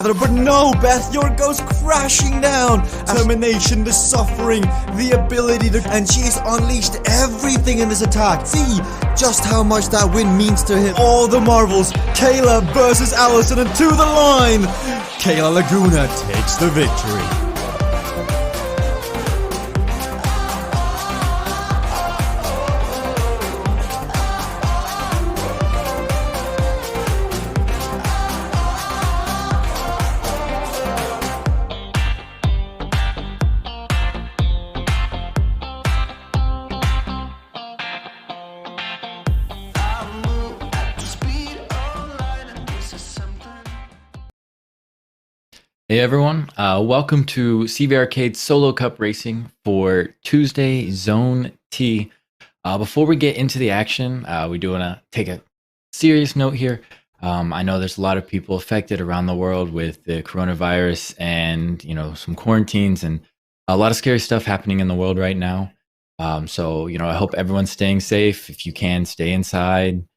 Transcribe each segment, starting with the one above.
But no, Beth, yours goes crashing down. Determination, the suffering, the ability to... And she's unleashed everything in this attack. See just how much that win means to him. All the marvels. Kayla versus Allison, and to the line. Kayla Laguna takes the victory. Hey everyone, welcome to CVRcade Solo Cup Racing for Tuesday Zone T. Before we get into the action, we do want to take a serious note here. I know there's a lot of people affected around the world with the coronavirus and, some quarantines and a lot of scary stuff happening in the world right now. So, I hope everyone's staying safe. If you can, stay inside,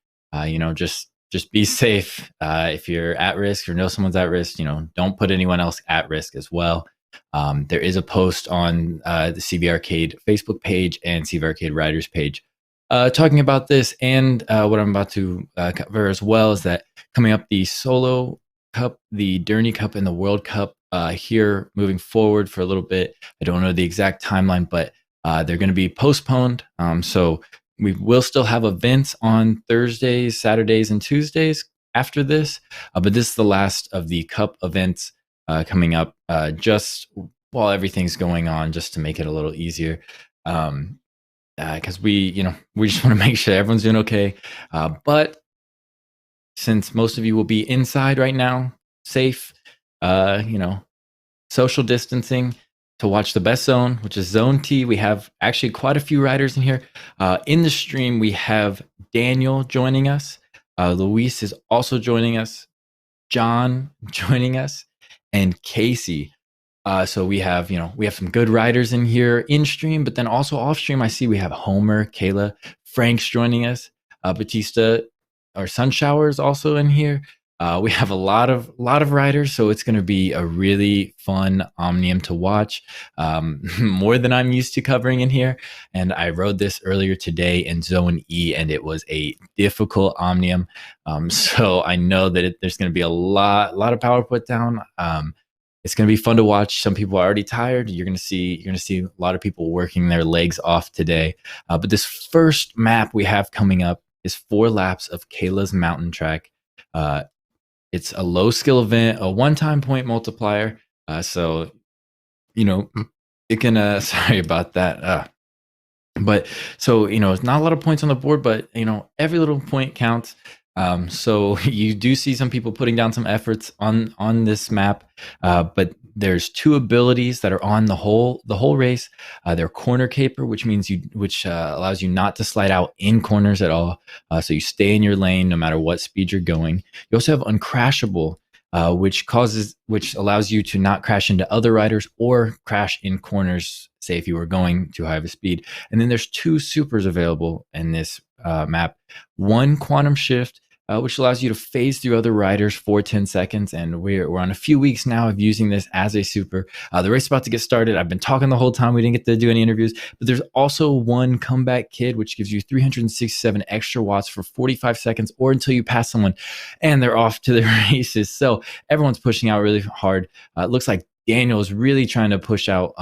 just be safe. If you're at risk or know someone's at risk, don't put anyone else at risk as well. There is a post on the CVRcade Facebook page and CVRcade Riders page talking about this. And what I'm about to cover as well is that coming up the Solo Cup, the Derny Cup, and the World Cup here moving forward for a little bit. I don't know the exact timeline, but they're going to be postponed. So we will still have events on Thursdays, Saturdays, and Tuesdays after this, but this is the last of the Cup events coming up just while everything's going on, just to make it a little easier. Because we just want to make sure everyone's doing okay. But since most of you will be inside right now, safe, social distancing, to watch the best zone, which is Zone T. We have actually quite a few riders in here. In the stream, we have Daniel joining us. Luis is also joining us. John joining us, and Casey. So we have some good riders in here in stream, but then also off stream, I see we have Homer, Kayla, Frank's joining us. Batista, our Sunshower, is also in here. We have a lot of riders, so it's going to be a really fun Omnium to watch, more than I'm used to covering in here. And I rode this earlier today in Zone E, and it was a difficult Omnium. So I know that there's going to be a lot of power put down. It's going to be fun to watch. Some people are already tired. You're going to see a lot of people working their legs off today. But this first map we have coming up is 4 laps of Kayla's mountain track. It's a low skill event, a one-time point multiplier. So, it can, sorry about that. But so, it's not a lot of points on the board, but, every little point counts. So you do see some people putting down some efforts on this map. But there's 2 abilities that are on the whole race. They're corner caper, which allows you not to slide out in corners at all. So you stay in your lane no matter what speed you're going. You also have uncrashable, which allows you to not crash into other riders or crash in corners, say if you were going too high of a speed. And then there's 2 supers available in this map. One, quantum shift, which allows you to phase through other riders for 10 seconds. And we're on a few weeks now of using this as a super. The race is about to get started. I've been talking the whole time. We didn't get to do any interviews, but there's also one comeback kid, which gives you 367 extra watts for 45 seconds or until you pass someone and they're off to the races. So everyone's pushing out really hard. It looks like Daniel is really trying to push out,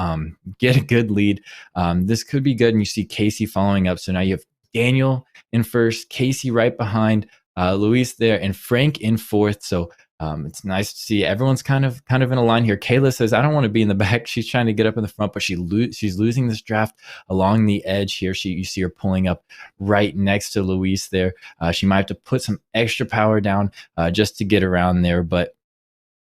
get a good lead. This could be good. And you see Casey following up. So now you have Daniel in first, Casey right behind, Luis there, and Frank in fourth. So it's nice to see everyone's kind of in a line here. Kayla says, I don't want to be in the back. She's trying to get up in the front, but she's losing this draft along the edge here. You see her pulling up right next to Luis there. She might have to put some extra power down just to get around there, but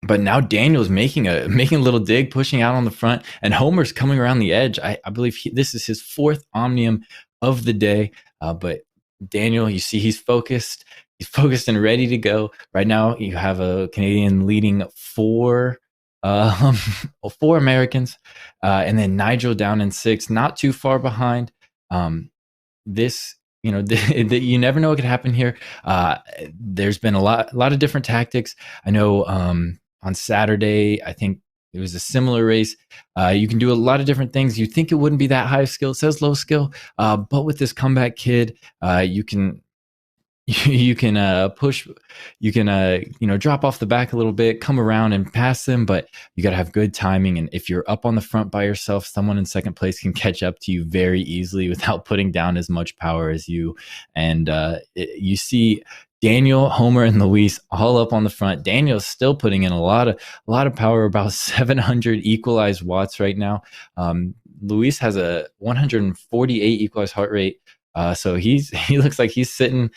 now Daniel's making a little dig, pushing out on the front, and Homer's coming around the edge. I believe this is his 4th Omnium of the day. But Daniel, you see he's focused. He's focused and ready to go. Right now, you have a Canadian leading 4 Americans, and then Nigel down in 6, not too far behind. This, you never know what could happen here. There's been a lot of different tactics. I know on Saturday. I think it was a similar race. You can do a lot of different things. You think it wouldn't be that high skill. It says low skill, but with this comeback kid, you can you can push, you can drop off the back a little bit, come around and pass them, but you got to have good timing. And if you're up on the front by yourself, someone in second place can catch up to you very easily without putting down as much power as you. And you see Daniel, Homer, and Luis all up on the front. Daniel's still putting in a lot of power, about 700 equalized watts right now. Luis has a 148 equalized heart rate. So he looks like he's sitting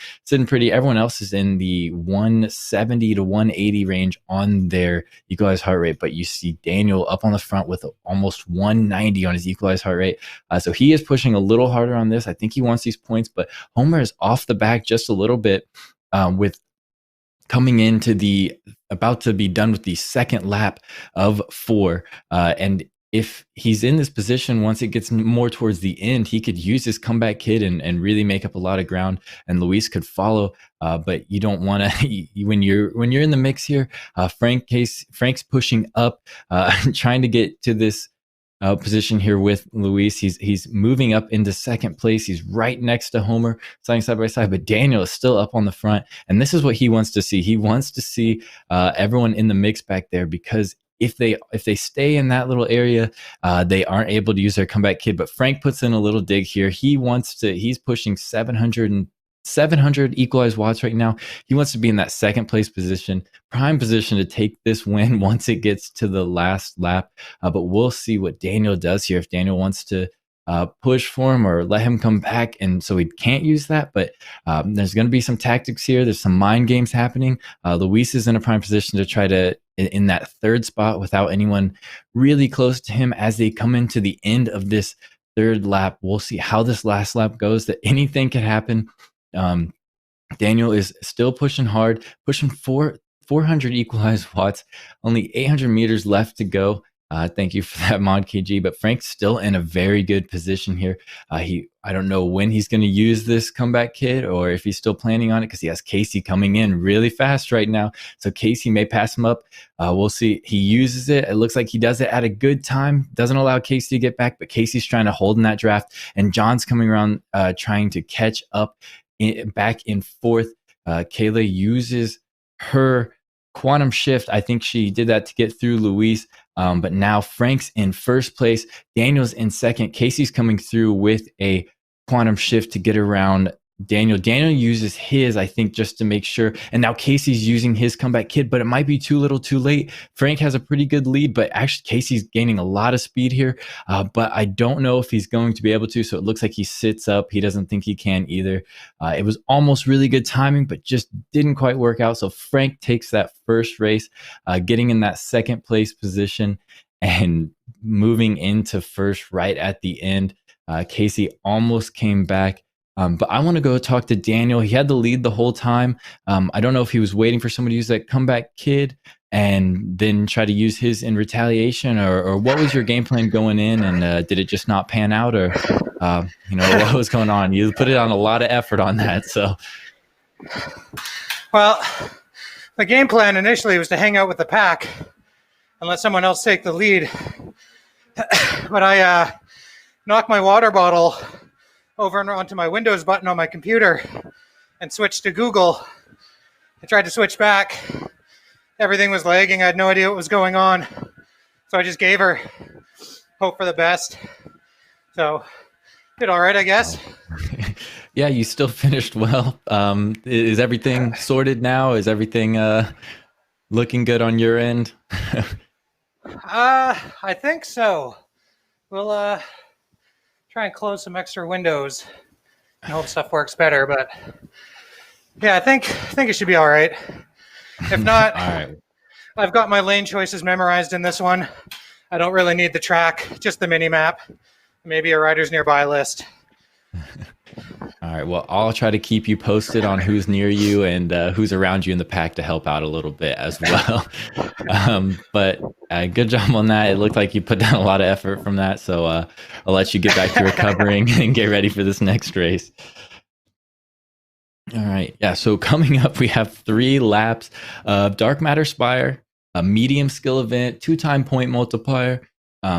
pretty. Everyone else is in the 170 to 180 range on their equalized heart rate, but you see Daniel up on the front with almost 190 on his equalized heart rate. So he is pushing a little harder on this. I think he wants these points, but Homer is off the back just a little bit with coming into about to be done with the second lap of 4. And if he's in this position, once it gets more towards the end, he could use his comeback kid and really make up a lot of ground, and Luis could follow. But you don't want to when you're in the mix here. Frank's pushing up, trying to get to this position here with Luis. He's moving up into second place. He's right next to Homer, side by side, but Daniel is still up on the front, and this is what he wants to see. He wants to see everyone in the mix back there, because if they stay in that little area, they aren't able to use their comeback kid. But Frank puts in a little dig here. He's pushing 700 equalized watts right now. He wants to be in that second place position, prime position to take this win once it gets to the last lap. But we'll see what Daniel does here. If Daniel wants to push for him or let him come back, and so he can't use that. But there's going to be some tactics here. There's some mind games happening. Luis is in a prime position to try to in that third spot without anyone really close to him as they come into the end of this third lap. We'll see how this last lap goes. That anything can happen. Daniel is still pushing hard, pushing 400 equalized watts, only 800 meters left to go. Thank you for that, Mod KG. But Frank's still in a very good position here. I don't know when he's going to use this comeback kid, or if he's still planning on it, because he has Casey coming in really fast right now. So Casey may pass him up. We'll see. He uses it. It looks like he does it at a good time. Doesn't allow Casey to get back, but Casey's trying to hold in that draft, and John's coming around trying to catch up back in fourth. Kayla uses her quantum shift. I think she did that to get through Luis. But now Frank's in first place. Daniel's in second. Casey's coming through with a quantum shift to get around Daniel. Daniel uses his, I think, just to make sure. And now Casey's using his comeback kid, but it might be too little too late. Frank has a pretty good lead, but actually Casey's gaining a lot of speed here. But I don't know if he's going to be able to. So it looks like he sits up. He doesn't think he can either. It was almost really good timing, but just didn't quite work out. So Frank takes that first race, getting in that second place position and moving into first right at the end. Casey almost came back. But I want to go talk to Daniel. He had the lead the whole time. I don't know if he was waiting for somebody to use that comeback kid and then try to use his in retaliation, or what was your game plan going in, and did it just not pan out, or what was going on? You put it on a lot of effort on that. So, well, the game plan initially was to hang out with the pack and let someone else take the lead. But I knocked my water bottle over and onto my Windows button on my computer and switched to Google. I tried to switch back. Everything was lagging. I had no idea what was going on. So I just gave her. Hope for the best. So did all right, I guess. Yeah, you still finished well. Is everything sorted now? Is everything looking good on your end? I think so. We'll try and close some extra windows and hope stuff works better. But yeah, I think it should be all right. If not, all right. I've got my lane choices memorized in this one. I don't really need the track, just the mini map, maybe a riders nearby list. All right. Well, I'll try to keep you posted on who's near you and who's around you in the pack to help out a little bit as well. But good job on that. It looked like you put down a lot of effort from that. So I'll let you get back to recovering and get ready for this next race. All right. Yeah. So coming up, we have 3 laps of Dark Matter Spire. a medium skill event, 2-time point multiplier.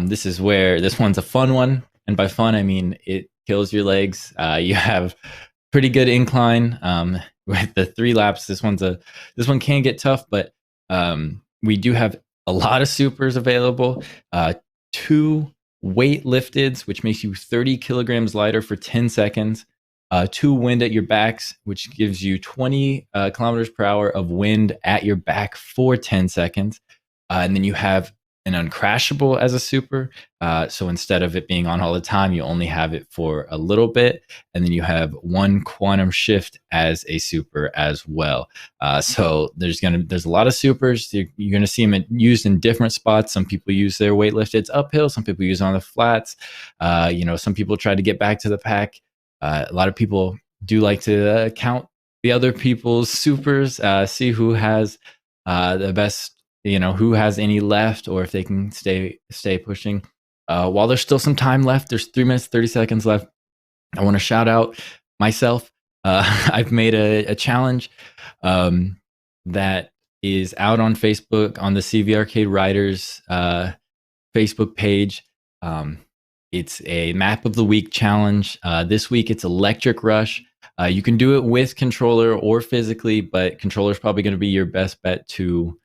This is where this one's a fun one. And by fun, I mean it kills your legs. You have pretty good incline with the 3 laps. This one can get tough, but we do have a lot of supers available. 2 weight lifteds, which makes you 30 kilograms lighter for 10 seconds. 2 wind at your backs, which gives you 20 kilometers per hour of wind at your back for 10 seconds. And then you have an uncrashable as a super. So instead of it being on all the time, you only have it for a little bit. And then you have 1 quantum shift as a super as well. So there's a lot of supers. You're going to see them used in different spots. Some people use their weight lift. It's uphill. Some people use it on the flats. Some people try to get back to the pack. A lot of people do like to count the other people's supers, see who has the best, who has any left, or if they can stay pushing. While there's still some time left, there's 3 minutes, 30 seconds left. I want to shout out myself. I've made a challenge that is out on Facebook on the CVRcade Riders Facebook page. It's a map of the week challenge. This week it's Electric Rush. You can do it with controller or physically, but controller is probably going to be your best bet to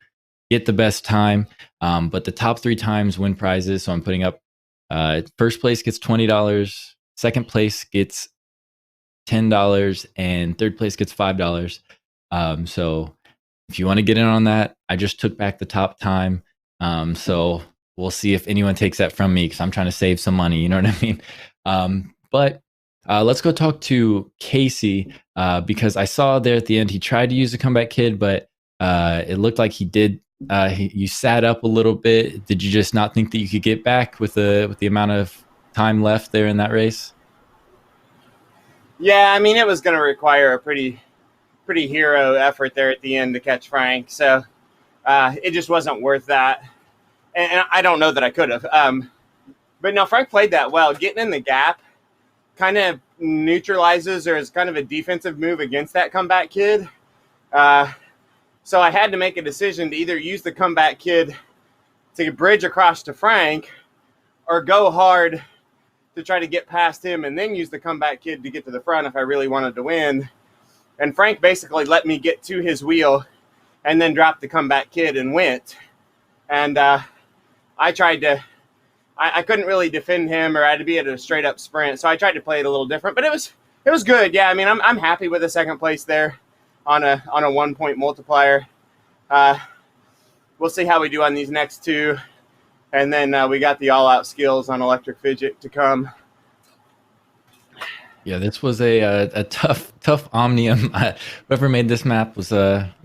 get the best time. But the top 3 times win prizes. So I'm putting up first place gets $20, second place gets $10, and third place gets $5. So if you want to get in on that, I just took back the top time. So we'll see if anyone takes that from me, because I'm trying to save some money. You know what I mean? But let's go talk to Casey, because I saw there at the end he tried to use the comeback kid, but it looked like he did. You sat up a little bit. Did you just not think that you could get back with the amount of time left there in that race? Yeah, I mean, it was going to require a pretty hero effort there at the end to catch Frank. So it just wasn't worth that. And I don't know that I could have. But no, Frank played that well. Getting in the gap kind of neutralizes, or is kind of a defensive move against that comeback kid. So I had to make a decision to either use the comeback kid to bridge across to Frank, or go hard to try to get past him and then use the comeback kid to get to the front if I really wanted to win. And Frank basically let me get to his wheel and then dropped the comeback kid and went. And I tried to, I couldn't really defend him, or I had to be at a straight up sprint. So I tried to play it a little different, but it was good. Yeah, I mean, I'm happy with the second place there on a 1 point multiplier. We'll see how we do on these next 2. And then we got the all out skills on electric fidget to come. Yeah, this was a tough Omnium. Whoever made this map was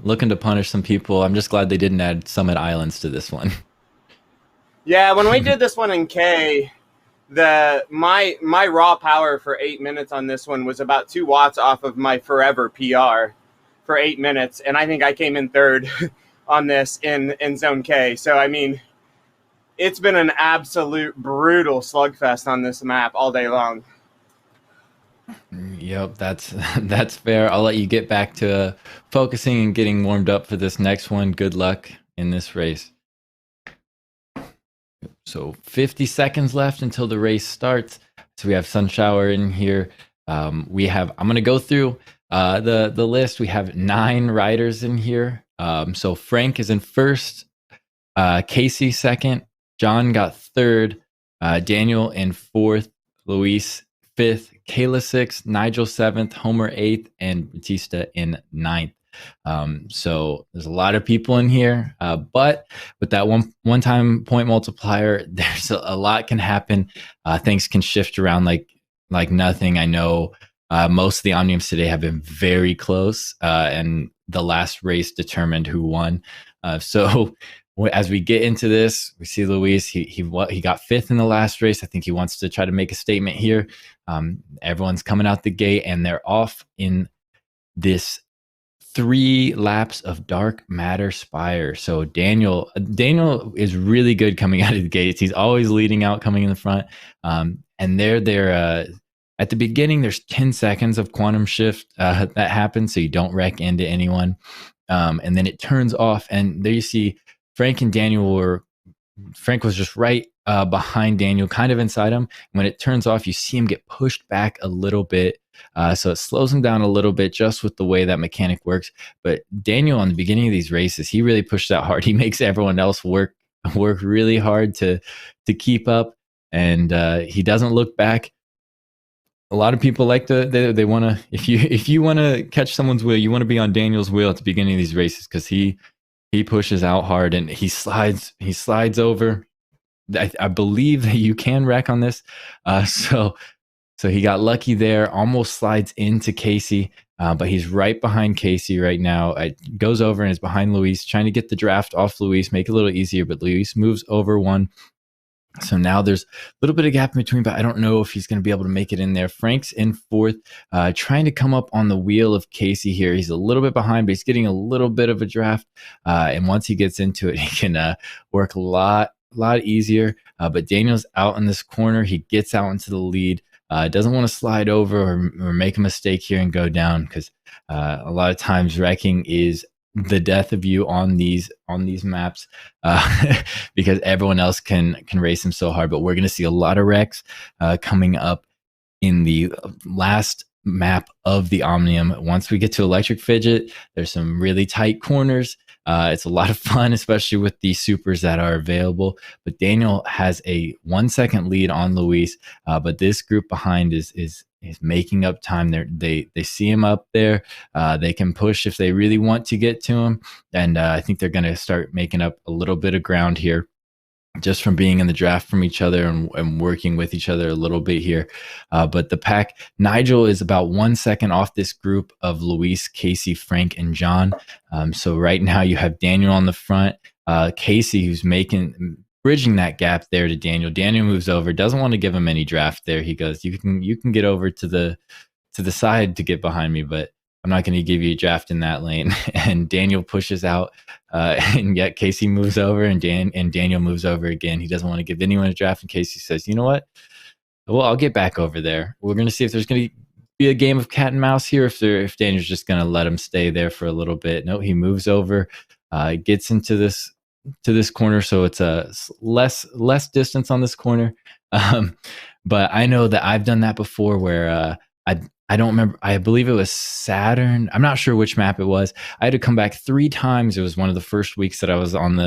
looking to punish some people. I'm just glad they didn't add Summit Islands to this one. Yeah, when we did this one in K, my raw power for 8 minutes on this one was about 2 watts off of my forever PR for 8 minutes, and I think I came in third on this in Zone K. So I mean, it's been an absolute brutal slugfest on this map all day long. Yep, that's fair. I'll let you get back to focusing and getting warmed up for this next one. Good luck in this race. So 50 seconds left until the race starts. So we have Sunshower in here. I'm going to go through the list. We have 9 riders in here. So Frank is in first, Casey second, John got third, Daniel in fourth, Luis fifth, Kayla sixth, Nigel seventh, Homer eighth, and Batista in ninth. So there's a lot of people in here, but with that one-time point multiplier, there's a lot can happen. Things can shift around like nothing. I know most of the Omniums today have been very close, and the last race determined who won. So as we get into this, we see Luis. He got fifth in the last race. I think he wants to try to make a statement here. Everyone's coming out the gate, and they're off in this 3 laps of Dark Matter Spire. So Daniel is really good coming out of the gates. He's always leading out, coming in the front. And they're at the beginning, there's 10 seconds of quantum shift that happens, so you don't wreck into anyone. And then it turns off, and there you see Frank and Daniel were. Frank was just right behind Daniel, kind of inside him. When it turns off, you see him get pushed back a little bit. So it slows him down a little bit just with the way that mechanic works. But Daniel, on the beginning of these races, he really pushed out hard. He makes everyone else work really hard to keep up, and he doesn't look back. A lot of people like they want to, if you want to catch someone's wheel, you want to be on Daniel's wheel at the beginning of these races, because he pushes out hard and he slides over. I believe that you can wreck on this. So he got lucky there, almost slides into Casey, but he's right behind Casey right now. It goes over and is behind Luis, trying to get the draft off Luis, make it a little easier, but Luis moves over one. So now there's a little bit of gap in between, but I don't know if he's going to be able to make it in there. Frank's in fourth, trying to come up on the wheel of Casey here. He's a little bit behind, but he's getting a little bit of a draft. And once he gets into it, he can work a lot easier. But Daniel's out in this corner. He gets out into the lead. Doesn't want to slide over or make a mistake here and go down, because a lot of times wrecking is the death of you on these maps, because everyone else can race them so hard. But we're going to see a lot of wrecks coming up in the last map of the Omnium. Once we get to Electric Fidget, there's some really tight corners. It's a lot of fun, especially with the supers that are available. But Daniel has a 1 second lead on Luis, but this group behind is making up time. They see him up there. They can push if they really want to get to him, and I think they're going to start making up a little bit of ground here, just from being in the draft from each other and working with each other a little bit here. But the pack, Nigel is about 1 second off this group of Luis, Casey, Frank, and John. So right now you have Daniel on the front, Casey, who's bridging that gap there to Daniel. Daniel moves over, doesn't want to give him any draft there. He goes, you can get over to the side to get behind me, but I'm not going to give you a draft in that lane. And Daniel pushes out, and yet Casey moves over, and Daniel moves over again. He doesn't want to give anyone a draft, and Casey says, you know what? Well, I'll get back over there. We're going to see if there's going to be a game of cat and mouse here, if Daniel's just going to let him stay there for a little bit. No, he moves over, gets into this corner, so it's a less distance on this corner. But I know that I've done that before, where I don't remember. I believe it was Saturn. I'm not sure which map it was. I had to come back 3 times. It was one of the first weeks that I was on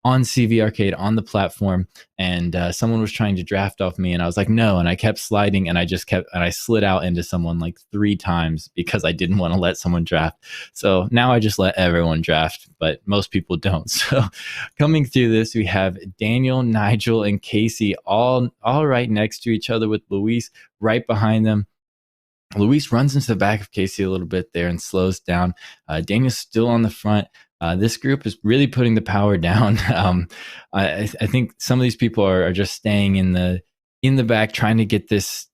CVRcade on the platform, and someone was trying to draft off me, and I was like, no, and I kept sliding, and I slid out into someone like 3 times because I didn't want to let someone draft. So now I just let everyone draft, but most people don't. So coming through this, we have Daniel, Nigel, and Casey all right next to each other, with Luis right behind them. Luis runs into the back of Casey a little bit there and slows down. Daniel's still on the front. This group is really putting the power down. I think some of these people are just staying in the back, trying to get this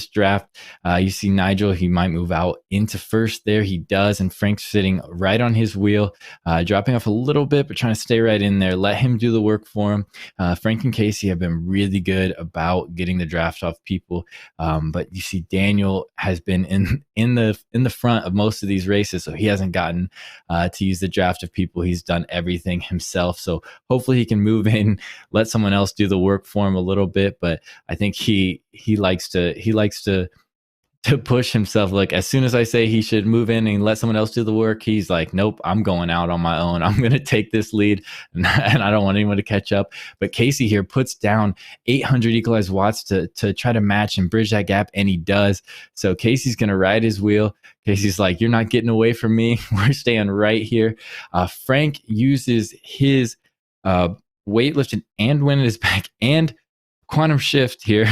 draft. You see Nigel, he might move out into first there. He does, and Frank's sitting right on his wheel, dropping off a little bit, but trying to stay right in there. Let him do the work for him. Frank and Casey have been really good about getting the draft off people, but you see Daniel has been in the front of most of these races, so he hasn't gotten to use the draft of people. He's done everything himself, so hopefully he can move in, let someone else do the work for him a little bit. But I think he likes to push himself. Like, as soon as I say he should move in and let someone else do the work, he's like, nope, I'm going out on my own. I'm going to take this lead, and I don't want anyone to catch up. But Casey here puts down 800 equalized watts to try to match and bridge that gap, and he does. So Casey's going to ride his wheel. Casey's like, you're not getting away from me. We're staying right here. Frank uses his weightlifting and wind in his back and quantum shift here.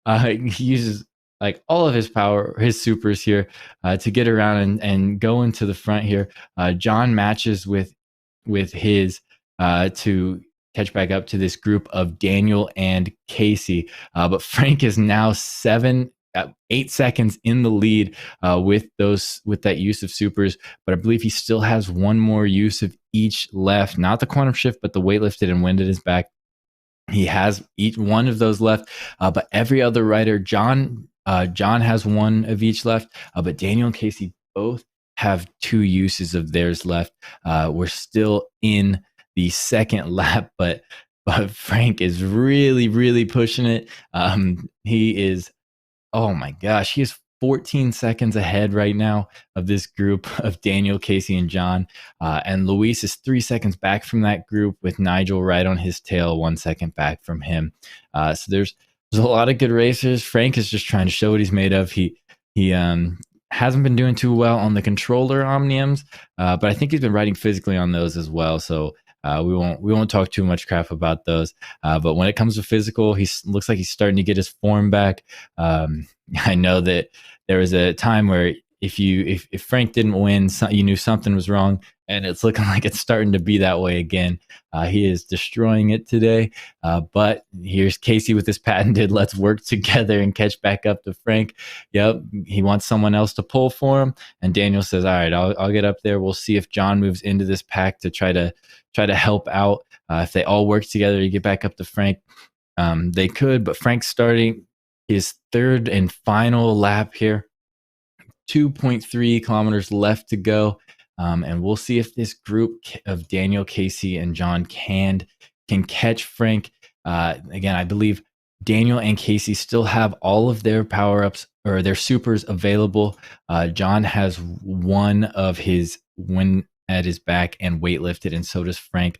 He uses like all of his power, his supers here, to get around and go into the front here. John matches with his to catch back up to this group of Daniel and Casey. But Frank is now 8 seconds in the lead with that use of supers. But I believe he still has one more use of each left, not the quantum shift, but the weightlifted and wind in his back. He has each one of those left, but every other rider, John has one of each left, but Daniel and Casey both have 2 uses of theirs left. We're still in the second lap, but Frank is really pushing it. He is, oh my gosh, he is 14 seconds ahead right now of this group of Daniel, Casey, and John. And Luis is 3 seconds back from that group, with Nigel right on his tail, 1 second back from him. So there's a lot of good racers. Frank is just trying to show what he's made of. He hasn't been doing too well on the controller Omniums, but I think he's been riding physically on those as well. So we won't talk too much crap about those. But when it comes to physical, he looks like he's starting to get his form back. I know that there was a time where if Frank didn't win, you knew something was wrong, and it's looking like it's starting to be that way again. He is destroying it today. But here's Casey with his patented "let's work together and catch back up to Frank." Yep, he wants someone else to pull for him, and Daniel says, "All right, I'll get up there. We'll see if John moves into this pack to try to help out. If they all work together to get back up to Frank, they could." But Frank's starting his third and final lap here. 2.3 kilometers left to go. And we'll see if this group of Daniel, Casey, and John can catch Frank. Again, I believe Daniel and Casey still have all of their power-ups or their supers available. John has one of his win at his back and weightlifted, and so does Frank.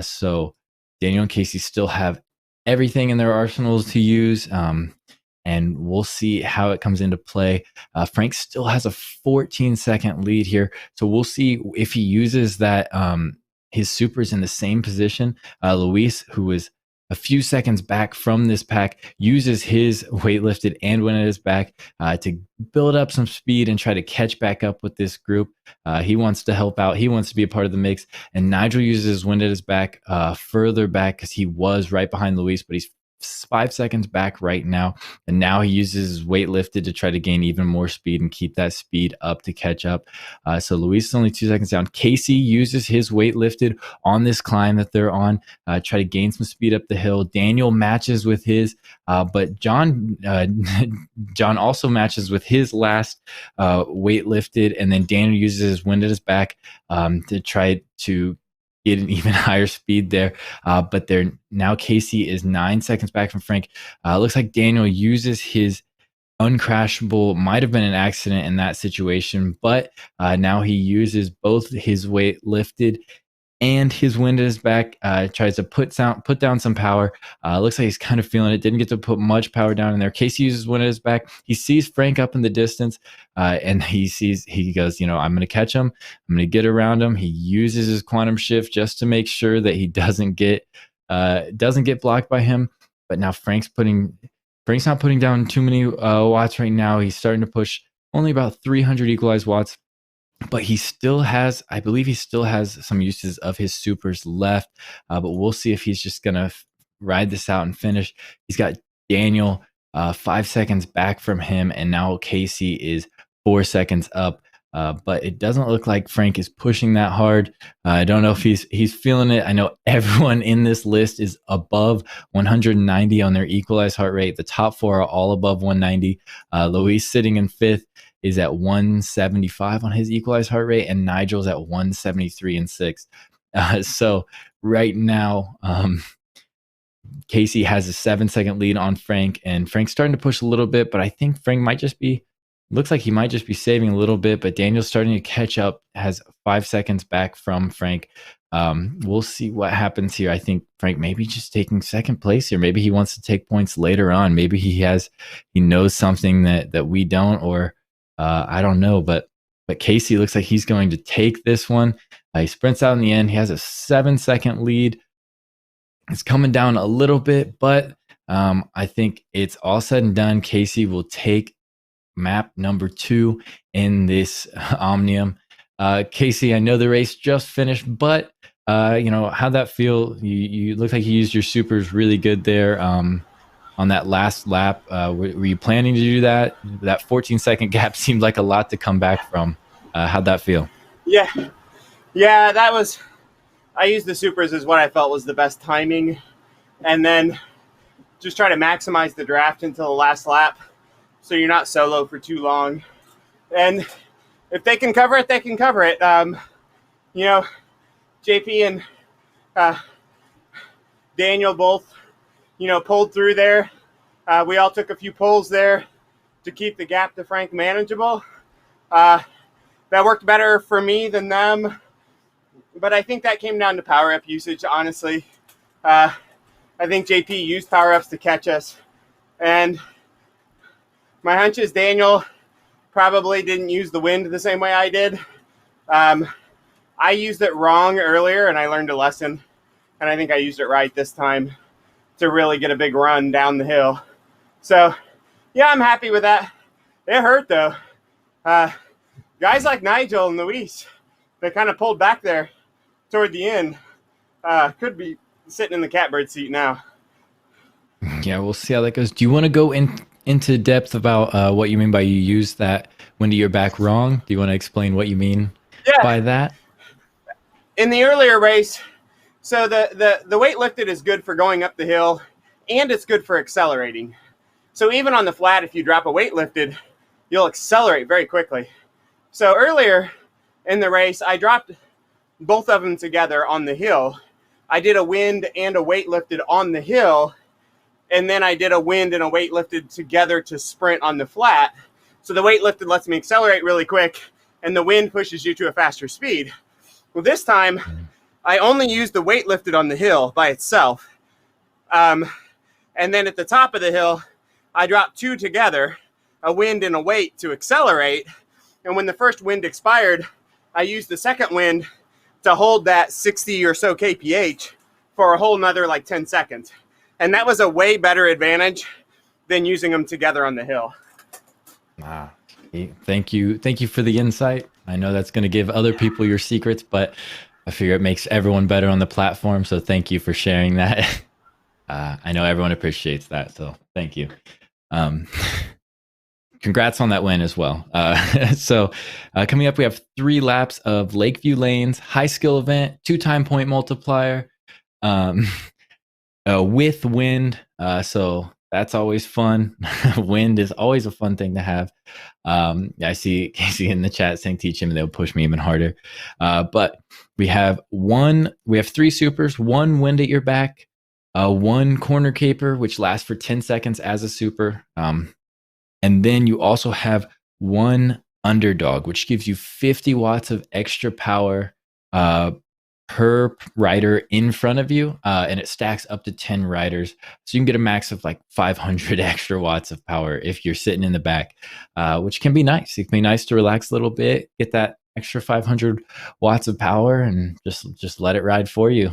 So Daniel and Casey still have everything in their arsenals to use. And we'll see how it comes into play. Frank still has a 14-second lead here, so we'll see if he uses that his supers in the same position. Luis, who is a few seconds back from this pack, uses his weightlifted and win at his back to build up some speed and try to catch back up with this group. He wants to help out. He wants to be a part of the mix. And Nigel uses his wind at his back further back because he was right behind Luis, but he's 5 seconds back right now, and now he uses his weight lifted to try to gain even more speed and keep that speed up to catch up. So Luis is only 2 seconds down. Casey uses his weight lifted on this climb that they're on, try to gain some speed up the hill. Daniel matches with his, but John also matches with his last weight lifted, and then Daniel uses his wind at his back to try to get an even higher speed there. But now Casey is 9 seconds back from Frank. Looks like Daniel uses his uncrashable, might have been an accident in that situation, but now he uses both his weight lifted and his wind at his back, tries to put down some power. Looks like he's kind of feeling it. Didn't get to put much power down in there. Casey uses wind at his back. He sees Frank up in the distance, and he goes, I'm going to catch him. I'm going to get around him. He uses his quantum shift just to make sure that he doesn't get blocked by him. But now Frank's not putting down too many watts right now. He's starting to push only about 300 equalized watts. But I believe he still has some uses of his supers left. But we'll see if he's just going to ride this out and finish. He's got Daniel 5 seconds back from him, and now Casey is 4 seconds up. But it doesn't look like Frank is pushing that hard. I don't know if he's feeling it. I know everyone in this list is above 190 on their equalized heart rate. The top four are all above 190. Luis sitting in fifth is at 175 on his equalized heart rate, and Nigel's at 173 and 6. So right now, Casey has a 7-second lead on Frank, and Frank's starting to push a little bit, but I think Frank looks like he might just be saving a little bit, but Daniel's starting to catch up, has 5 seconds back from Frank. We'll see what happens here. I think Frank maybe just taking second place here. Maybe he wants to take points later on. Maybe he knows something that we don't, or I don't know, but Casey looks like he's going to take this one. He sprints out in the end. He has a 7-second lead. It's coming down a little bit, but I think it's all said and done. Casey will take map number 2 in this Omnium. Casey, I know the race just finished, but how'd that feel? You look like you used your supers really good there. On that last lap, were you planning to do that? That 14-second gap seemed like a lot to come back from. How'd that feel? Yeah, I used the supers as what I felt was the best timing, and then just try to maximize the draft until the last lap, so you're not solo for too long. And if they can cover it, they can cover it. JP uh, Daniel both, pulled through there. We all took a few pulls there to keep the gap to Frank manageable. That worked better for me than them, but I think that came down to power-up usage, honestly. I think JP used power-ups to catch us, and my hunch is Daniel probably didn't use the wind the same way I did. I used it wrong earlier, and I learned a lesson, and I think I used it right this time to really get a big run down the hill. So, yeah, I'm happy with that. It hurt, though. Guys like Nigel and Luis, they kind of pulled back there toward the end, could be sitting in the catbird seat now. Yeah, we'll see how that goes. Do you want to go into depth about what you mean by you used that wind to your back wrong? Do you want to explain what you mean by that? In the earlier race, so the weight lifted is good for going up the hill, and it's good for accelerating. So even on the flat, if you drop a weight lifted, you'll accelerate very quickly. So earlier in the race, I dropped both of them together on the hill. I did a wind and a weight lifted on the hill, and then I did a wind and a weight lifted together to sprint on the flat. So the weight lifted lets me accelerate really quick, and the wind pushes you to a faster speed. Well, this time, I only used the weight lifted on the hill by itself. And then at the top of the hill, I dropped two together, a wind and a weight to accelerate. And when the first wind expired, I used the second wind to hold that 60 or so kph for a whole nother 10 seconds. And that was a way better advantage than using them together on the hill. Ah, thank you for the insight. I know that's going to give other people your secrets, but I figure it makes everyone better on the platform. So thank you for sharing that. I know everyone appreciates that. So thank you. Congrats on that win as well. So coming up, we have 3 laps of Lakeview Lanes, high skill event, 2-time point multiplier with wind. So that's always fun. Wind is always a fun thing to have. I see Casey in the chat saying teach him and they'll push me even harder. But we have 3 supers, 1 wind at your back, 1 corner caper, which lasts for 10 seconds as a super. And then you also have 1 underdog, which gives you 50 watts of extra power per rider in front of you, and it stacks up to 10 riders. So you can get a max of 500 extra watts of power if you're sitting in the back, which can be nice. It can be nice to relax a little bit, get that extra 500 watts of power, and just let it ride for you.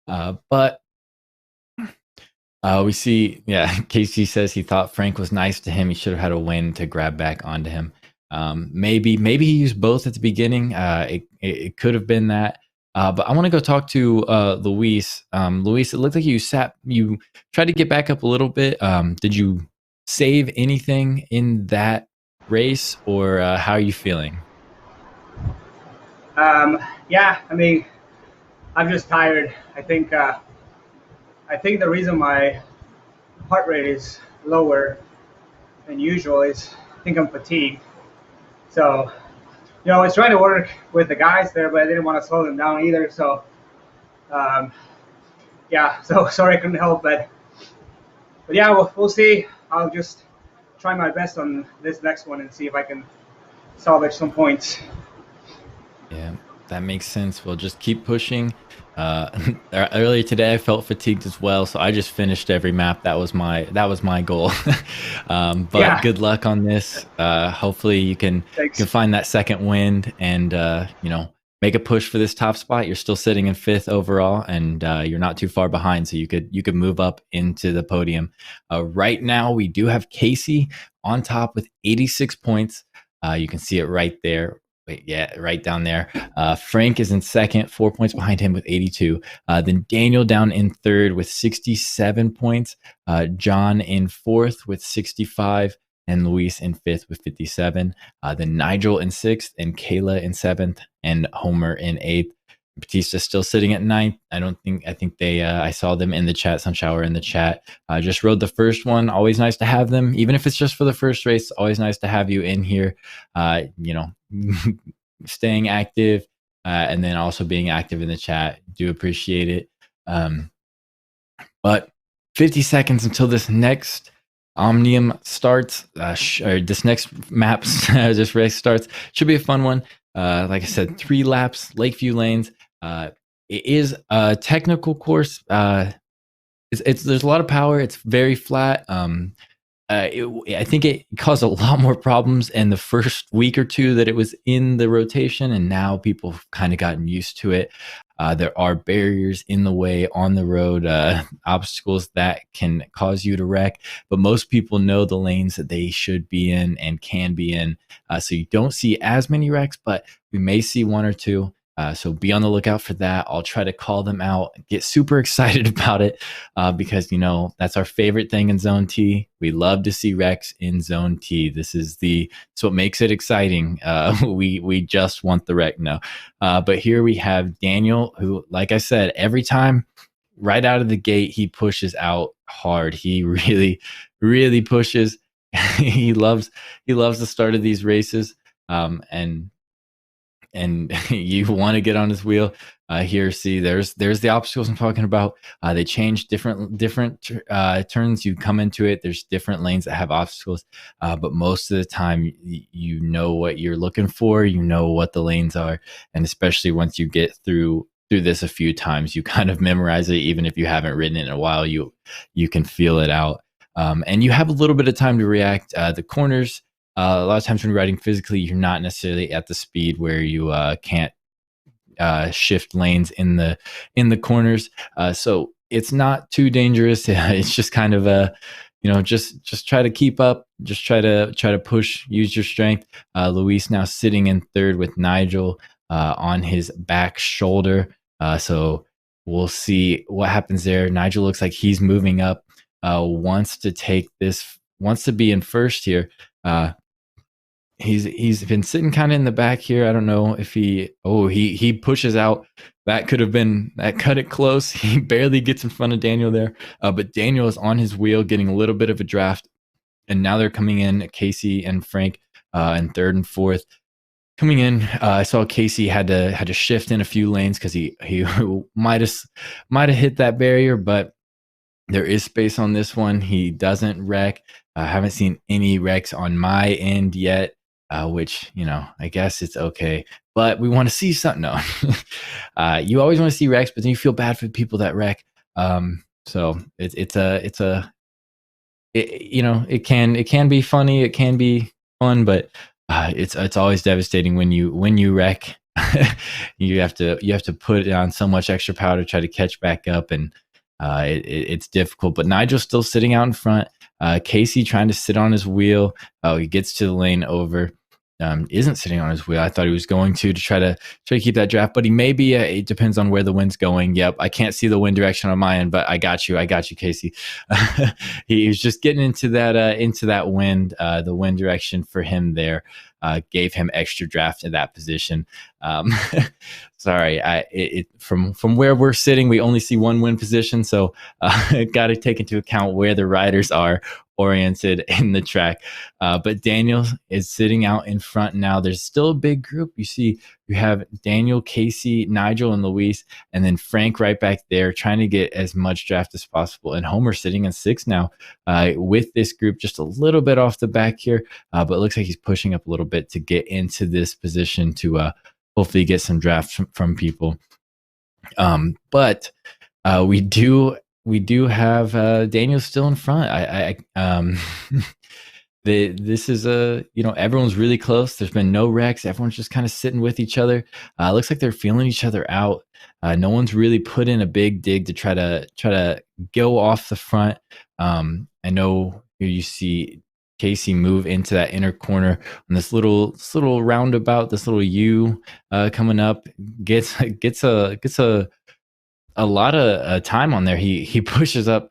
But we see, Casey says he thought Frank was nice to him. He should have had a win to grab back onto him. Maybe he used both at the beginning. It could have been that. But I want to go talk to Luis. Luis, it looked like you tried to get back up a little bit. Did you save anything in that race, or how are you feeling? Yeah, I mean, I'm just tired. I think the reason my heart rate is lower than usual is I think I'm fatigued. So, I was trying to work with the guys there, but I didn't want to slow them down either. So, so sorry I couldn't help, but yeah, we'll see. I'll just try my best on this next one and see if I can salvage some points. Yeah, that makes sense. We'll just keep pushing. Earlier today I felt fatigued as well, so I just finished every map. That was my goal. But good luck on this. Hopefully you can find that second wind and make a push for this top spot. You're still sitting in 5th overall, and you're not too far behind, so you could move up into the podium. Right now we do have Casey on top with 86 points. You can see it right there. Right down there. Frank is in 2nd, 4 points behind him with 82. Then Daniel down in 3rd with 67 points. John in 4th with 65. And Luis in 5th with 57. Then Nigel in 6th, and Kayla in 7th, and Homer in 8th. Batista still sitting at 9th. I think they, I saw them in the chat, Sunshower in the chat. Just rode the first one. Always nice to have them. Even if it's just for the first race, always nice to have you in here. Staying active, and then also being active in the chat. Do appreciate it. But 50 seconds until this next Omnium starts, or this next map, this race starts. Should be a fun one. Like I said, 3 laps, Lakeview Lanes. It is a technical course. There's a lot of power. It's very flat. I think it caused a lot more problems in the first week or two that it was in the rotation, and now people have kind of gotten used to it. There are barriers in the way on the road, obstacles that can cause you to wreck, but most people know the lanes that they should be in and can be in. So you don't see as many wrecks, but we may see 1 or 2. So be on the lookout for that. I'll try to call them out, get super excited about it, because, you know, that's our favorite thing in Zone T. We love to see wrecks in Zone T. It's what makes it exciting. We just want the wreck now. But here we have Daniel, who, like I said, every time right out of the gate, he pushes out hard. He really, really pushes. He loves the start of these races. And you want to get on his wheel. Here, see, there's the obstacles I'm talking about. They change different turns. You come into it. There's different lanes that have obstacles, but most of the time, you know what you're looking for. You know what the lanes are, and especially once you get through this a few times, you kind of memorize it. Even if you haven't ridden it in a while, you can feel it out, and you have a little bit of time to react. The corners. A lot of times when you're riding physically, you're not necessarily at the speed where you can't shift lanes in the corners. So it's not too dangerous. It's just kind of just try to keep up. Just try to push. Use your strength. Luis now sitting in third with Nigel on his back shoulder. So we'll see what happens there. Nigel looks like he's moving up. Wants to be in first here. He's been sitting kind of in the back here. I don't know if he pushes out. That cut it close. He barely gets in front of Daniel there. But Daniel is on his wheel, getting a little bit of a draft. And now they're coming in, Casey and Frank, in third and fourth. Coming in, I saw Casey had to shift in a few lanes because he might have hit that barrier, but there is space on this one. He doesn't wreck. I haven't seen any wrecks on my end yet, which, I guess it's okay. But we want to see something. No. You always want to see wrecks, but then you feel bad for the people that wreck. So it can be funny, it can be fun, but it's always devastating when you wreck. you have to put on so much extra power to try to catch back up, and it's difficult. But Nigel's still sitting out in front. Casey trying to sit on his wheel. He gets to the lane over. Isn't sitting on his wheel. I thought he was going to try to keep that draft, but he may be. It depends on where the wind's going. Yep, I can't see the wind direction on my end, but I got you, Casey. He was just getting into that wind. The wind direction for him there gave him extra draft in that position. Sorry, from where we're sitting, we only see one wind position, so got to take into account where the riders are oriented in the track. But Daniel is sitting out in front now. There's still a big group. You have Daniel, Casey, Nigel, and Luis, and then Frank right back there trying to get as much draft as possible. And Homer sitting in sixth now with this group just a little bit off the back here, but it looks like he's pushing up a little bit to get into this position to hopefully get some draft from people. But we do have Daniel still in front. This is everyone's really close. There's been no wrecks. Everyone's just kind of sitting with each other. Looks like they're feeling each other out. No one's really put in a big dig to try to go off the front. I know here you see Casey move into that inner corner on this little roundabout, this little U coming up, gets a lot of time on there. He pushes up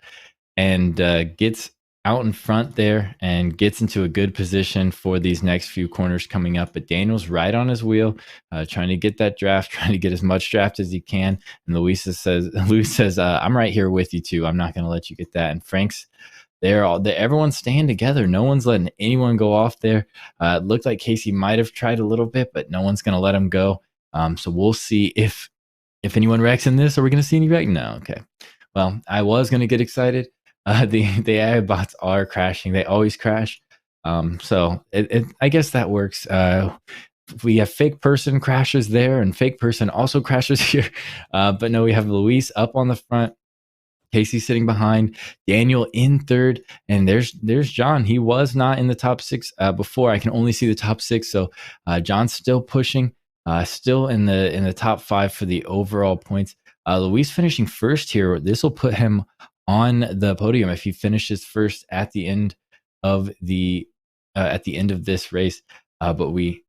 and gets out in front there and gets into a good position for these next few corners coming up. But Daniel's right on his wheel, trying to get that draft, trying to get as much draft as he can. And Luis says, I'm right here with you too. I'm not going to let you get that. And Frank's there. Everyone's staying together. No one's letting anyone go off there. It looked like Casey might have tried a little bit, but no one's going to let him go. So we'll see if anyone wrecks in this. Are we going to see any wreck? No. Okay. Well, I was going to get excited. The AI bots are crashing. They always crash. So I guess that works. We have fake person crashes there, and fake person also crashes here. But no, we have Luis up on the front. Casey sitting behind, Daniel in third, and there's John. He was not in the top six before. I can only see the top six, so John's still pushing, still in the top five for the overall points. Luis finishing first here. This will put him on the podium if he finishes first at the end of this race. But we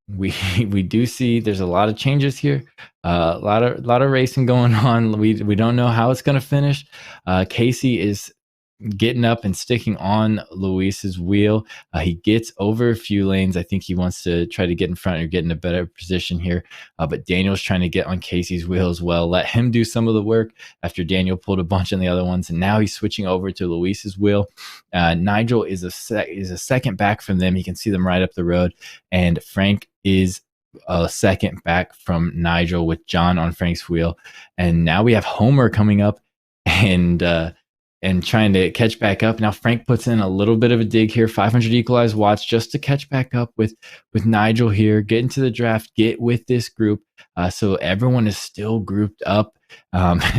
do see there's a lot of changes here, a lot of racing going on. We don't know how it's going to finish. Casey is getting up and sticking on Luis's wheel. He gets over a few lanes. I think he wants to try to get in front or get in a better position here. But Daniel's trying to get on Casey's wheel as well. Let him do some of the work after Daniel pulled a bunch on the other ones. And now he's switching over to Luis's wheel. Nigel is a second back from them. You can see them right up the road. And Frank is a second back from Nigel with John on Frank's wheel. And now we have Homer coming up and trying to catch back up. Now Frank puts in a little bit of a dig here, 500 equalized watts just to catch back up with Nigel here, get into the draft, get with this group. So everyone is still grouped up.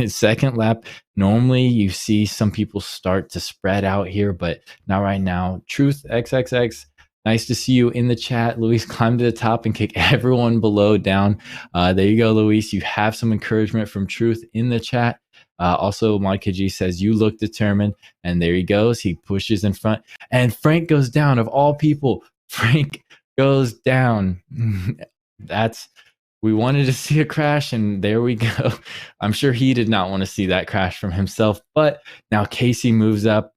Second lap, normally you see some people start to spread out here, but not right now. Truth XXX, nice to see you in the chat. Luis climbed to the top and kick everyone below down. There you go, Luis. You have some encouragement from Truth in the chat. Also, Monica G says, you look determined. And there he goes. He pushes in front. And Frank goes down. Of all people, Frank goes down. We wanted to see a crash, and there we go. I'm sure he did not want to see that crash from himself. But now Casey moves up.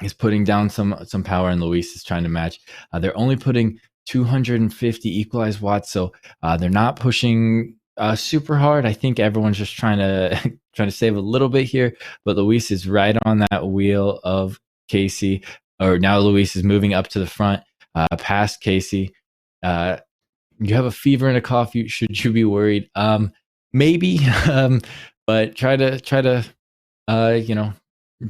He's putting down some power, and Luis is trying to match. They're only putting 250 equalized watts, so they're not pushing super hard. I think everyone's just trying to save a little bit here, but Luis is right on that wheel of Casey. Or now Luis is moving up to the front, past Casey. You have a fever and a cough. Should you be worried? Maybe, but try to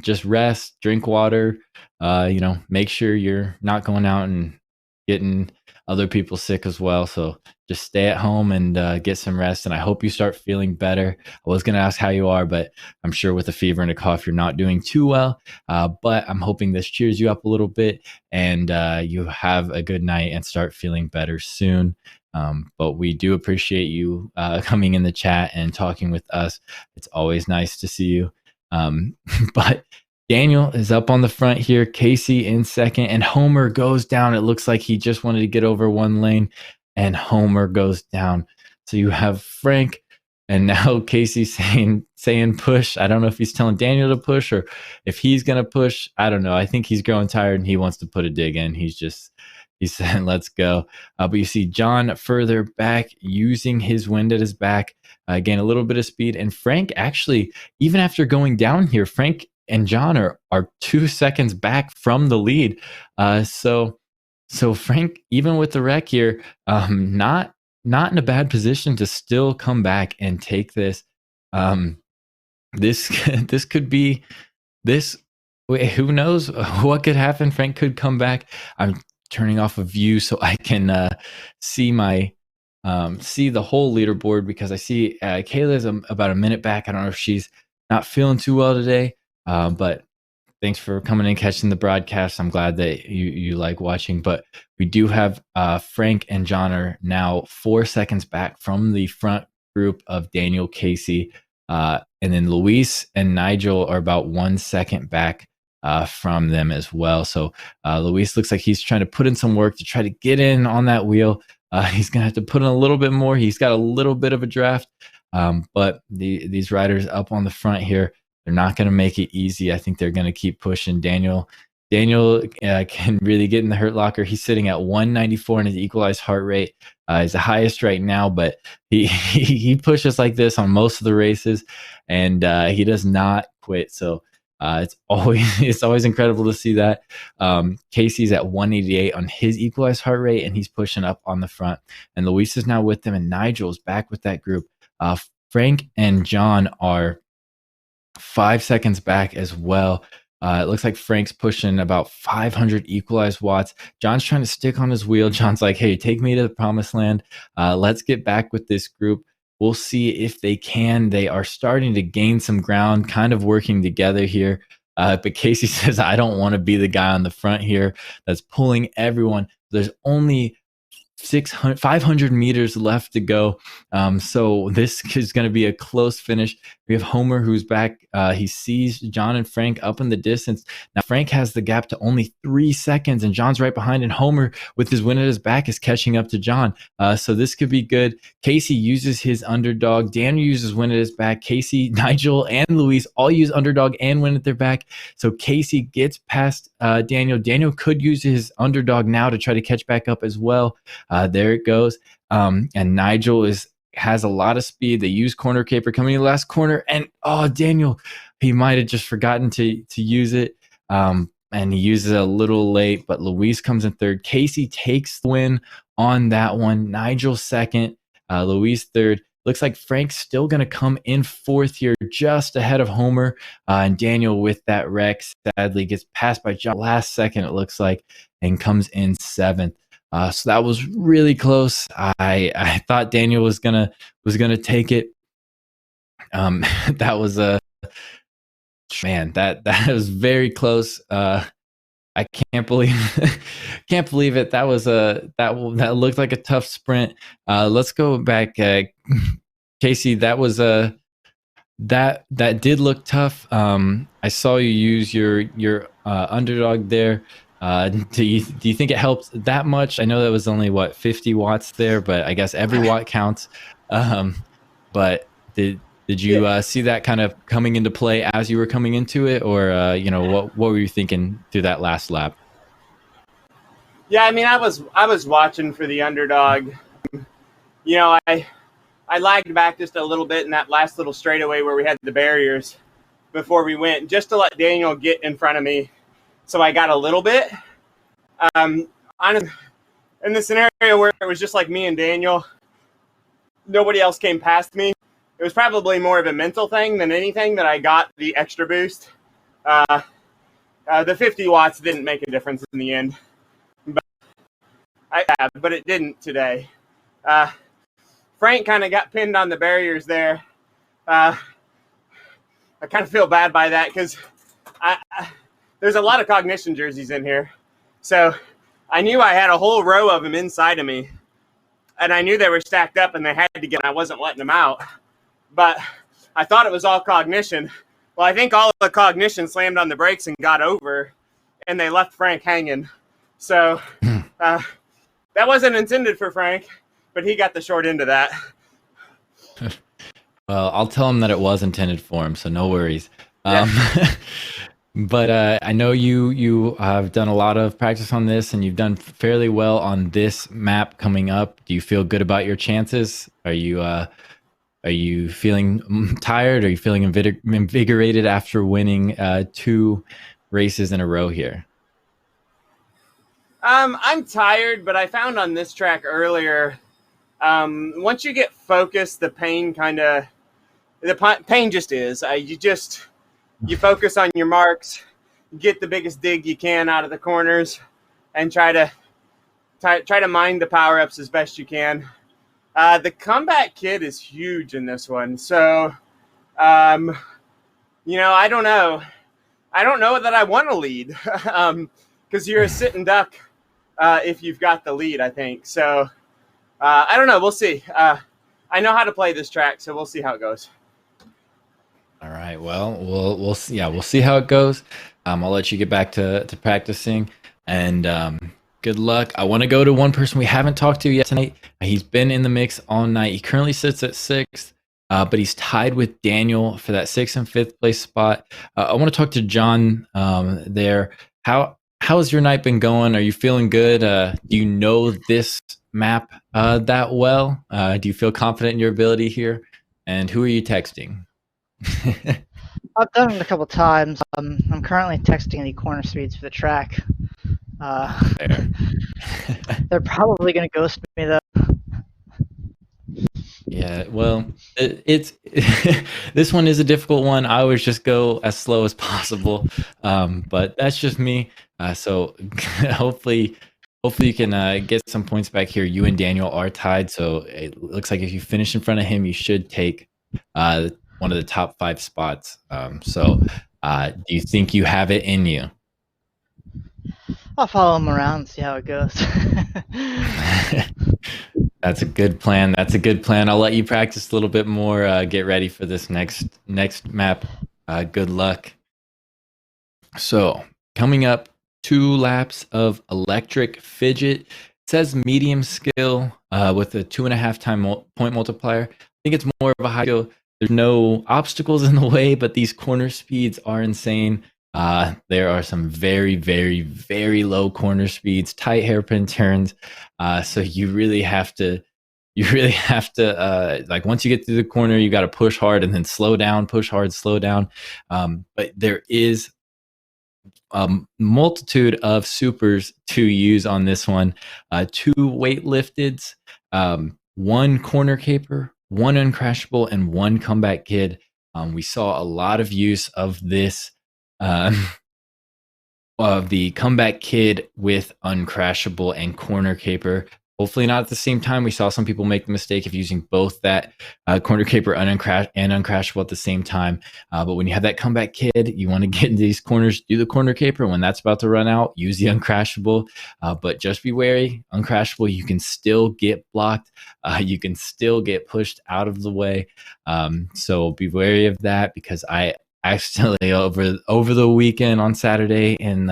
just rest, drink water. Make sure you're not going out and getting other people sick as well. So just stay at home and get some rest. And I hope you start feeling better. I was going to ask how you are, but I'm sure with a fever and a cough, you're not doing too well. But I'm hoping this cheers you up a little bit and you have a good night and start feeling better soon. But we do appreciate you coming in the chat and talking with us. It's always nice to see you. But Daniel is up on the front here, Casey in second, and Homer goes down. It looks like he just wanted to get over one lane, and Homer goes down. So you have Frank, and now Casey saying push. I don't know if he's telling Daniel to push or if he's going to push. I don't know. I think he's growing tired and he wants to put a dig in. He's saying, let's go. But you see John further back using his wind at his back, gain a little bit of speed. And Frank actually, even after going down here, Frank and John are 2 seconds back from the lead. So Frank, even with the wreck here, not in a bad position to still come back and take this. This could be this. Who knows what could happen? Frank could come back. I'm turning off a view so I can see my see the whole leaderboard, because I see Kayla's about a minute back. I don't know if she's not feeling too well today. But thanks for coming and catching the broadcast. I'm glad that you like watching. But we do have Frank and John are now 4 seconds back from the front group of Daniel, Casey, and then Luis and Nigel are about 1 second back from them as well. So Luis looks like he's trying to put in some work to try to get in on that wheel. He's going to have to put in a little bit more. He's got a little bit of a draft, but these riders up on the front here, they're not going to make it easy. I think they're going to keep pushing. Daniel can really get in the hurt locker. He's sitting at 194 in his equalized heart rate. He's the highest right now, but he pushes like this on most of the races, and he does not quit. So It's always it's always incredible to see that. Casey's at 188 on his equalized heart rate, and he's pushing up on the front. And Luis is now with them, and Nigel's back with that group. Frank and John are 5 seconds back as well. It looks like Frank's pushing about 500 equalized watts. John's trying to stick on his wheel. John's like, hey, take me to the promised land. Let's get back with this group. We'll see if they can. They are starting to gain some ground, kind of working together here. But Casey says, I don't want to be the guy on the front here that's pulling everyone. There's only 500 meters left to go. So this is going to be a close finish. We have Homer who's back. He sees John and Frank up in the distance. Now Frank has the gap to only 3 seconds, and John's right behind, and Homer with his win at his back is catching up to John. So this could be good. Casey uses his underdog. Daniel uses win at his back. Casey, Nigel, and Luis all use underdog and win at their back. So Casey gets past Daniel. Daniel could use his underdog now to try to catch back up as well. There it goes. And Nigel has a lot of speed. They use corner caper coming in the last corner, and Daniel, he might have just forgotten to use it. And he uses it a little late, but Luis comes in third. Casey takes the win on that one. Nigel second, Luis third. Looks like Frank's still going to come in fourth here, just ahead of Homer. And Daniel with that wreck sadly gets passed by John last second, it looks like, and comes in seventh. So that was really close. I thought Daniel was gonna take it. That was that was very close. I can't believe it. That was that looked like a tough sprint. Let's go back, Casey. That was that did look tough. I saw you use your underdog there. Do you think it helps that much? I know that was only 50 watts there, but I guess every watt counts. But did you see that kind of coming into play as you were coming into it, or what were you thinking through that last lap? Yeah, I mean, I was watching for the underdog. I lagged back just a little bit in that last little straightaway where we had the barriers before we went, just to let Daniel get in front of me. So I got a little bit. In the scenario where it was just like me and Daniel, nobody else came past me. It was probably more of a mental thing than anything that I got the extra boost. The 50 watts didn't make a difference in the end, but it didn't today. Frank kind of got pinned on the barriers there. I kind of feel bad by that because there's a lot of Cognition jerseys in here. So I knew I had a whole row of them inside of me. And I knew they were stacked up and they had to get, I wasn't letting them out. But I thought it was all Cognition. Well, I think all of the Cognition slammed on the brakes and got over, and they left Frank hanging. So that wasn't intended for Frank, but he got the short end of that. Well, I'll tell him that it was intended for him, so no worries. Yeah. But I know you have done a lot of practice on this, and you've done fairly well on this map coming up. Do you feel good about your chances? Are you feeling tired? Are you feeling invigorated after winning 2 races in a row here? I'm tired, but I found on this track earlier, once you get focused, the pain just is. You focus on your marks, get the biggest dig you can out of the corners, and try to mine the power-ups as best you can. The comeback kit is huge in this one. So, I don't know. I don't know that I want to lead because you're a sitting duck if you've got the lead, I think. So, I don't know. We'll see. I know how to play this track, so we'll see how it goes. All right. Well, we'll see. Yeah, we'll see how it goes. I'll let you get back to practicing, and good luck. I want to go to one person we haven't talked to yet tonight. He's been in the mix all night. He currently sits at 6th, but he's tied with Daniel for that 6th and 5th place spot. I want to talk to John there. How's your night been going? Are you feeling good? Do you know this map that well? Do you feel confident in your ability here? And who are you texting? I've done it a couple times. I'm currently texting the corner speeds for the track. There. They're probably going to ghost me though. Yeah, well, it's this one is a difficult one. I always just go as slow as possible, but that's just me. So hopefully, hopefully you can get some points back here. You and Daniel are tied, so it looks like if you finish in front of him, you should take one of the top 5 spots. So, do you think you have it in you? I'll follow him around and see how it goes. That's a good plan. That's a good plan. I'll let you practice a little bit more. Get ready for this next map. Good luck. So coming up, 2 laps of electric fidget. It says medium skill with a 2.5 time point multiplier. I think it's more of a high skill. There's no obstacles in the way, but these corner speeds are insane. There are some very, very, very low corner speeds, tight hairpin turns. So you really have to, like once you get through the corner, you got to push hard and then slow down, push hard, slow down. But there is a multitude of supers to use on this one. 2 weight lifteds, 1 corner caper, 1 uncrashable, and 1 comeback kid. We saw a lot of use of this of the comeback kid with uncrashable and corner caper. Hopefully not at the same time. We saw some people make the mistake of using both that corner caper and uncrashable at the same time. But when you have that comeback kid, you want to get into these corners, do the corner caper. When that's about to run out, use the uncrashable. But just be wary. Uncrashable, you can still get blocked. You can still get pushed out of the way. So be wary of that, because I accidentally over the weekend on Saturday in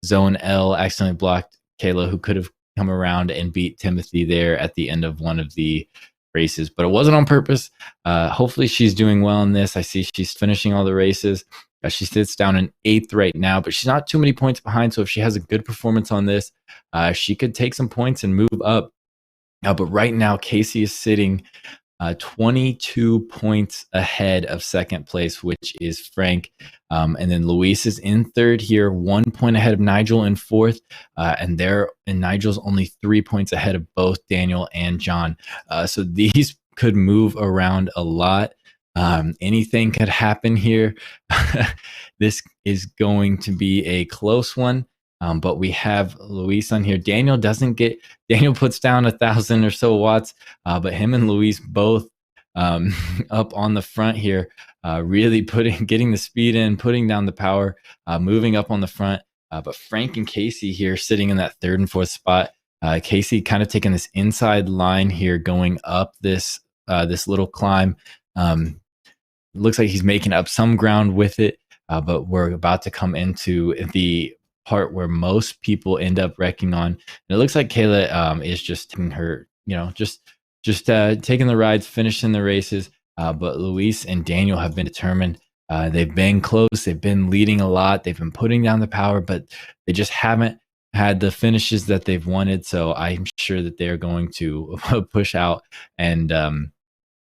Zone L accidentally blocked Kayla, who could have come around and beat Timothy there at the end of one of the races, but it wasn't on purpose. Hopefully she's doing well in this. I see she's finishing all the races. She sits down in 8th right now, but she's not too many points behind. So if she has a good performance on this, she could take some points and move up. But right now, Casey is sitting 22 points ahead of second place, which is Frank. And then Luis is in 3rd here, 1 point ahead of Nigel in 4th. And Nigel's only 3 points ahead of both Daniel and John. So these could move around a lot. Anything could happen here. This is going to be a close one. But we have Luis on here. Daniel puts down 1,000 or so watts, but him and Luis both up on the front here, really getting the speed in, putting down the power, moving up on the front. But Frank and Casey here sitting in that 3rd and 4th spot. Casey kind of taking this inside line here, going up this little climb. Looks like he's making up some ground with it, but we're about to come into the part where most people end up wrecking on. And it looks like Kayla is just taking her, just taking the rides, finishing the races. But Luis and Daniel have been determined. They've been close. They've been leading a lot. They've been putting down the power, but they just haven't had the finishes that they've wanted. So I'm sure that they're going to push out and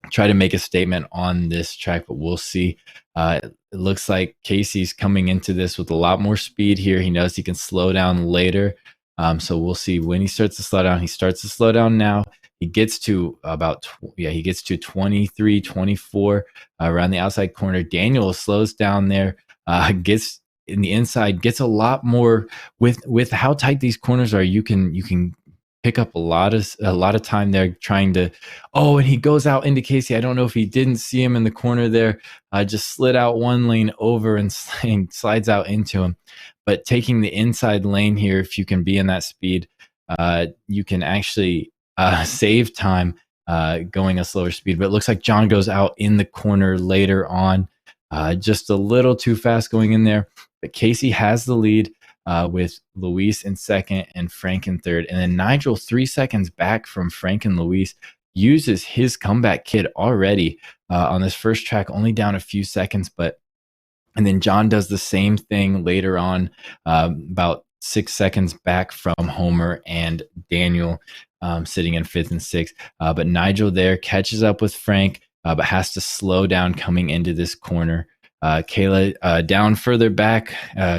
try to make a statement on this track, but we'll see. It looks like Casey's coming into this with a lot more speed here. He knows he can slow down later. So we'll see when he starts to slow down. He starts to slow down now. He gets to he gets to 23, 24 around the outside corner. Daniel slows down there, gets in the inside, gets a lot more with how tight these corners are. You can pick up a lot of time there trying to, and he goes out into Casey. I don't know if he didn't see him in the corner there, just slid out one lane over and slides out into him. But taking the inside lane here, if you can be in that speed, you can actually save time going a slower speed. But it looks like John goes out in the corner later on, just a little too fast going in there. But Casey has the lead. With Luis in 2nd and Frank in 3rd. And then Nigel, 3 seconds back from Frank and Luis, uses his comeback kid already on this first track, only down a few seconds. And then John does the same thing later on, about 6 seconds back from Homer and Daniel, sitting in 5th and 6th. But Nigel there catches up with Frank, but has to slow down coming into this corner. Kayla down further back,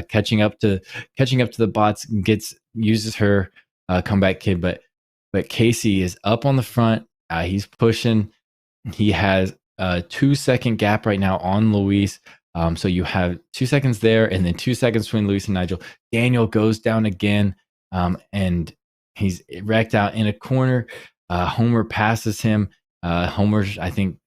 catching up to the bots, uses her comeback kid, but Casey is up on the front. He's pushing. He has a 2-second gap right now on Luis. So you have 2 seconds there, and then 2 seconds between Luis and Nigel. Daniel goes down again, and he's wrecked out in a corner. Homer passes him. Homer's, I think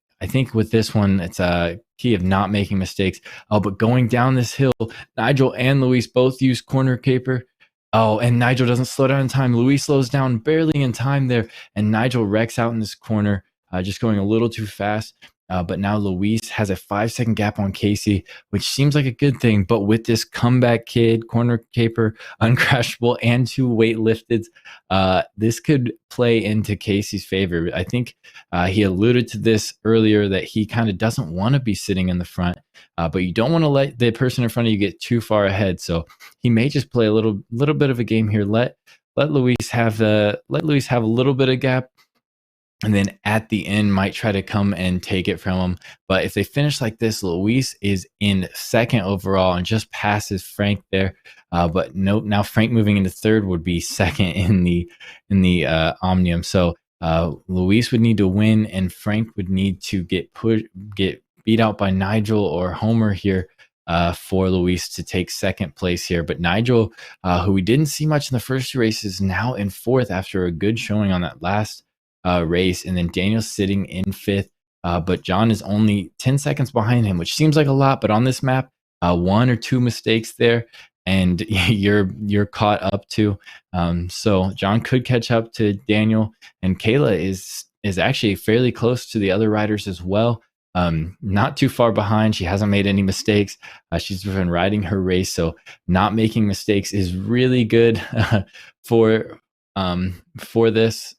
with this one, it's a key of not making mistakes. Oh, but going down this hill, Nigel and Luis both use corner caper. Oh, and Nigel doesn't slow down in time. Luis slows down barely in time there, and Nigel wrecks out in this corner, just going a little too fast. But now Luis has a 5-second gap on Casey, which seems like a good thing. But with this comeback kid, corner caper, uncrashable, and 2 weight lifteds, this could play into Casey's favor. I think he alluded to this earlier, that he kind of doesn't want to be sitting in the front, but you don't want to let the person in front of you get too far ahead. So he may just play a little bit of a game here. Let Luis have a little bit of gap, and then at the end might try to come and take it from him. But if they finish like this, Luis is in second overall and just passes Frank there. But nope, now Frank moving into third would be second in the Omnium. So Luis would need to win, and Frank would need to get beat out by Nigel or Homer here for Luis to take second place here. But Nigel, who we didn't see much in the first 2 races, now in fourth after a good showing on that last race. And then Daniel's sitting in fifth, but John is only 10 seconds behind him, which seems like a lot, but on this map, 1 or 2 mistakes there and you're caught up to. So John could catch up to Daniel, and Kayla is actually fairly close to the other riders as well. Not too far behind. She hasn't made any mistakes. She's been riding her race, so not making mistakes is really good for this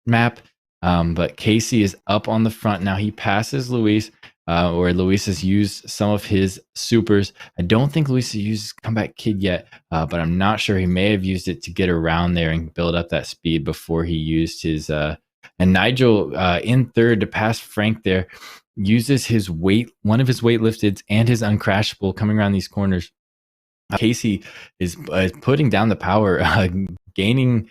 map. But Casey is up on the front now. He passes Luis, where Luis has used some of his supers. I don't think Luis has used comeback kid yet, but I'm not sure. He may have used it to get around there and build up that speed before he used his and Nigel in third to pass Frank there, uses his one of his weight lifteds and his uncrashable coming around these corners. Casey is putting down the power, gaining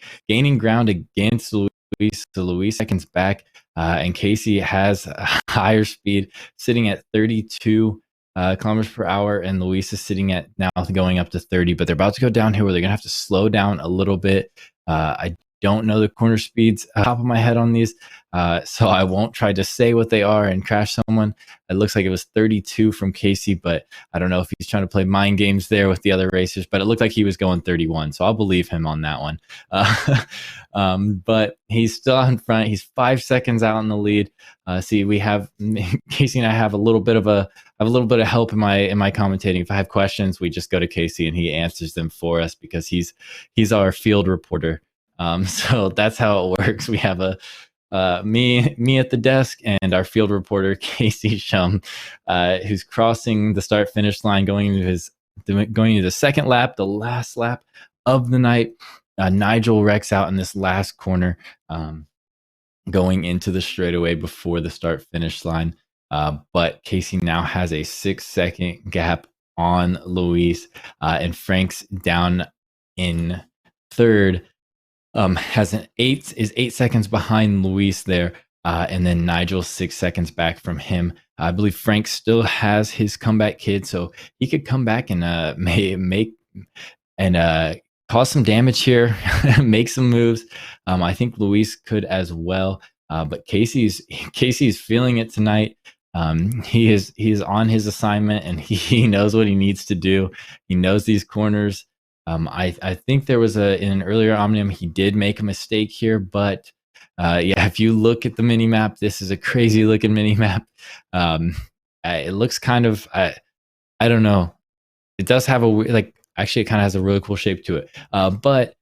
ground against Luis. So Luis seconds back, and Casey has a higher speed, sitting at 32 kilometers per hour, and Luis is sitting at now going up to 30. But they're about to go downhill where they're gonna have to slow down a little bit. I don't know the corner speeds top of my head on these, so I won't try to say what they are and crash someone. It looks like it was 32 from Casey, but I don't know if he's trying to play mind games there with the other racers, but it looked like he was going 31, so I'll believe him on that one. But he's still out in front. He's 5 seconds out in the lead. See, we have Casey and I have a little bit of help in my commentating. If I have questions, we just go to Casey and he answers them for us because he's our field reporter. So that's how it works. We have me at the desk and our field reporter Casey Shum, who's crossing the start finish line, going into the second lap, the last lap of the night. Nigel wrecks out in this last corner, going into the straightaway before the start finish line. But Casey now has a 6-second gap on Luis, and Frank's down in third. Is 8 seconds behind Luis there, and then Nigel's 6 seconds back from him. I believe Frank still has his comeback kid, so he could come back and cause some damage here, make some moves. I think Luis could as well, but Casey's feeling it tonight. He is on his assignment, and he knows what he needs to do. He knows these corners. I think there was in an earlier Omnium, he did make a mistake here, but yeah, if you look at the mini map, this is a crazy looking mini map. It looks kind of, I don't know. It does have actually it kind of has a really cool shape to it. But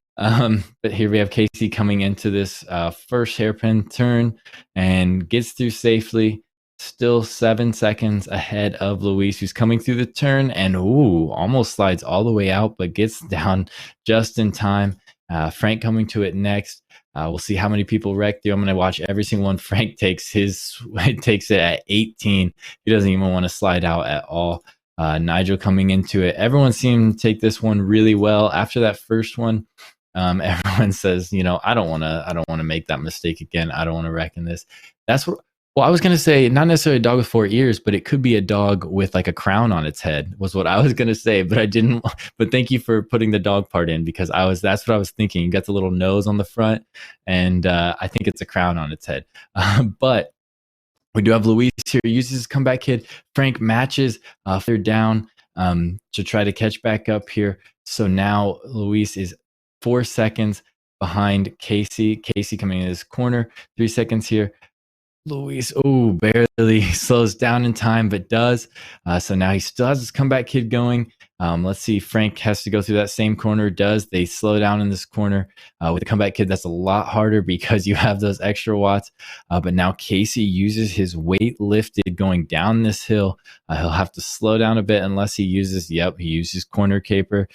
here we have Casey coming into this first hairpin turn and gets through safely. Still 7 seconds ahead of Luis, who's coming through the turn and almost slides all the way out, but gets down just in time. Frank coming to it next. We'll see how many people wreck through. I'm going to watch every single one. Frank takes it at 18. He doesn't even want to slide out at all. Nigel coming into it. Everyone seemed to take this one really well. After that first one, everyone says, I don't want to make that mistake again. I don't want to wreck in this. That's what. Well, I was going to say not necessarily a dog with 4 ears, but it could be a dog with like a crown on its head was what I was going to say, but I didn't. But thank you for putting the dog part in because that's what I was thinking. You got the little nose on the front, and I think it's a crown on its head. But we do have Luis here. He uses his comeback kid. Frank matches third down to try to catch back up here. So now Luis is 4 seconds behind Casey. Casey coming in his corner. 3 seconds here. Luis, barely slows down in time, but does. So now he still has his comeback kid going. Let's see. Frank has to go through that same corner. They slow down in this corner with the comeback kid? That's a lot harder because you have those extra watts. But now Casey uses his weight lifted going down this hill. He'll have to slow down a bit unless he uses. He uses corner caper.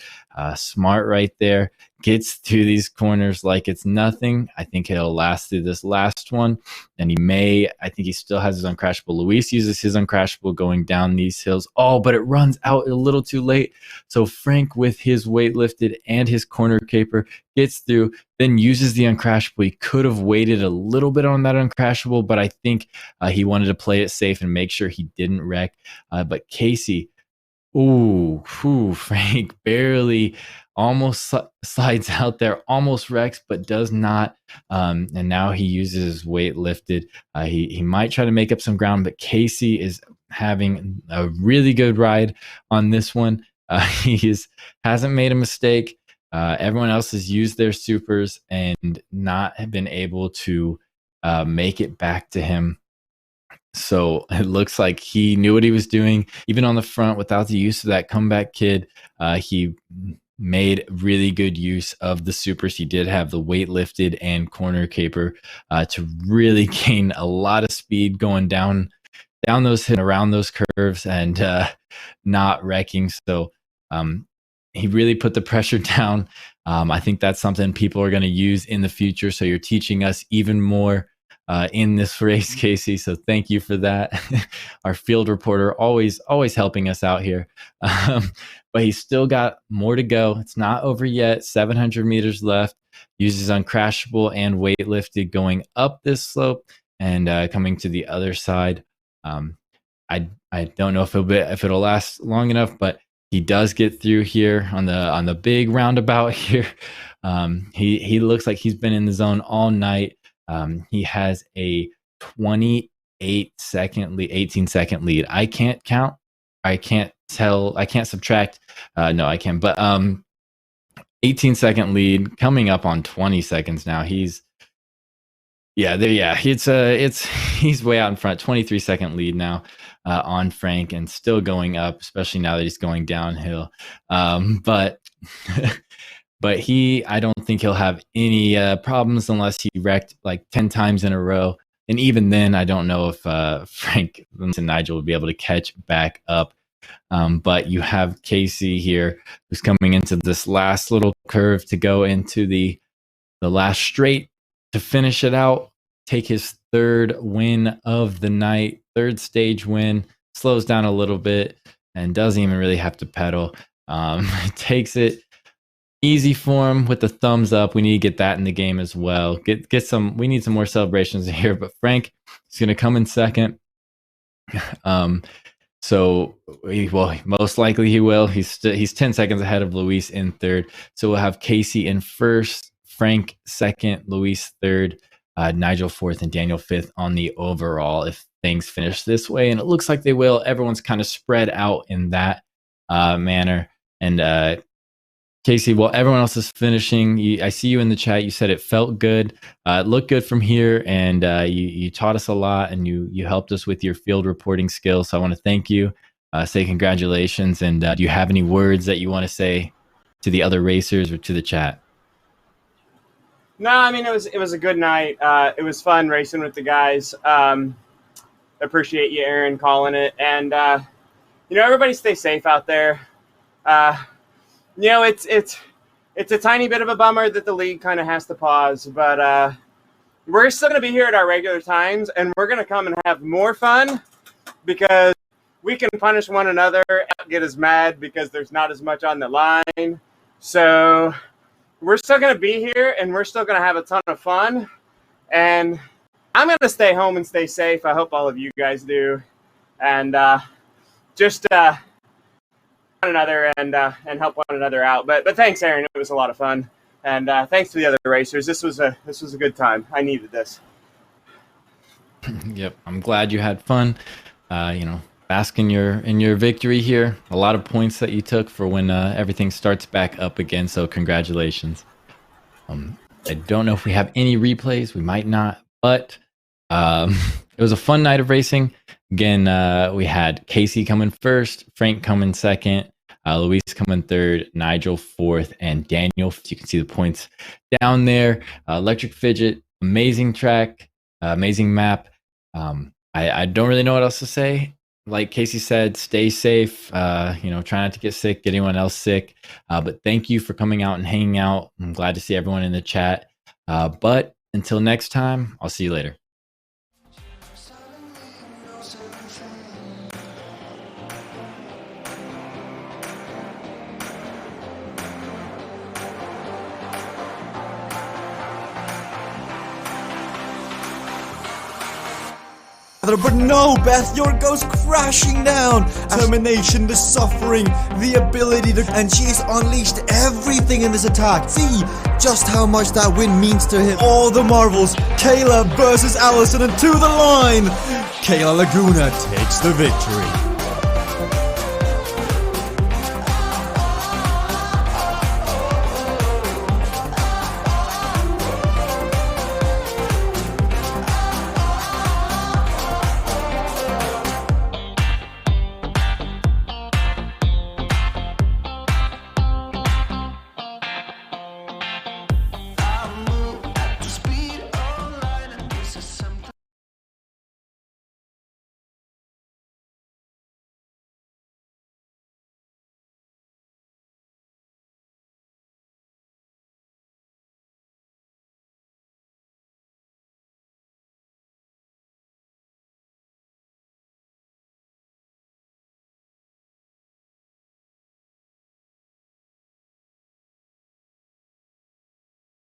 Smart right there. Gets through these corners like it's nothing. I think he'll last through this last one. And I think he still has his uncrashable. Luis uses his uncrashable going down these hills. But it runs out a little too late. So Frank with his weight lifted and his corner caper gets through, then uses the uncrashable. He could have waited a little bit on that uncrashable, but I think he wanted to play it safe and make sure he didn't wreck. But Casey, Frank barely almost slides out there, almost wrecks, but does not. And now he uses his weight lifted. He might try to make up some ground, but Casey is having a really good ride on this one. Hasn't made a mistake. Everyone else has used their supers and not have been able to make it back to him. So it looks like he knew what he was doing. Even on the front, without the use of that comeback kid, he made really good use of the supers. He did have the weight lifted and corner caper to really gain a lot of speed going down those hills, around those curves, and not wrecking. So he really put the pressure down. I think that's something people are going to use in the future. So you're teaching us even more in this race, Casey. So thank you for that. Our field reporter always helping us out here. But he's still got more to go. It's not over yet. 700 meters left. Uses uncrashable and weight lifted going up this slope and coming to the other side. I don't know if it'll last long enough, but he does get through here on the big roundabout here. He looks like he's been in the zone all night. He has a 18 second lead. I can't count. I can't tell. I can't subtract. No, I can. But 18-second lead coming up on 20 seconds now. He's way out in front. 23-second lead now on Frank, and still going up, especially now that he's going downhill. But I don't think he'll have any problems unless he wrecked like 10 times in a row. And even then, I don't know if Frank and Nigel would be able to catch back up. But you have Casey here, who's coming into this last little curve to go into the last straight to finish it out, take his third win of the night, third stage win. Slows down a little bit and doesn't even really have to pedal. Takes it easy for him with the thumbs up. We need to get that in the game as well. We need some more celebrations here, but Frank is going to come in second. Most likely he will. He's 10 seconds ahead of Luis in third. So we'll have Casey in first, Frank second, Luis third, Nigel fourth, and Daniel fifth on the overall if things finish this way. And it looks like they will. Everyone's kind of spread out in that manner. And Casey, while everyone else is finishing, I see you in the chat. You said it felt good. It looked good from here, and you taught us a lot, and you helped us with your field reporting skills. So I want to thank you, say congratulations, and do you have any words that you want to say to the other racers or to the chat? No, I mean, it was a good night. It was fun racing with the guys. Appreciate you, Aaron, calling it. And, everybody stay safe out there. It's it's a tiny bit of a bummer that the league kind of has to pause, but we're still going to be here at our regular times, and we're going to come and have more fun because we can punish one another, not get as mad because there's not as much on the line. So we're still going to be here, and we're still going to have a ton of fun. And I'm going to stay home and stay safe. I hope all of you guys do. And just one another and help one another out. But thanks, Aaron. It was a lot of fun. And thanks to the other racers. This was a good time. I needed this. Yep, I'm glad you had fun. Bask in your victory here. A lot of points that you took for when everything starts back up again. So congratulations. I don't know if we have any replays. We might not, but it was a fun night of racing. Again, we had Casey coming first, Frank coming second, Luis coming third, Nigel fourth, and Daniel. You can see the points down there. Electric Fidget, amazing track, amazing map. I don't really know what else to say. Like Casey said, stay safe. Try not to get sick, get anyone else sick. But thank you for coming out and hanging out. I'm glad to see everyone in the chat. But until next time, I'll see you later. But no, Beth, your goes crashing down. Determination, the suffering, the ability to... And she's unleashed everything in this attack. See just how much that win means to him. All the marvels. Kayla versus Allison, and to the line. Kayla Laguna takes the victory.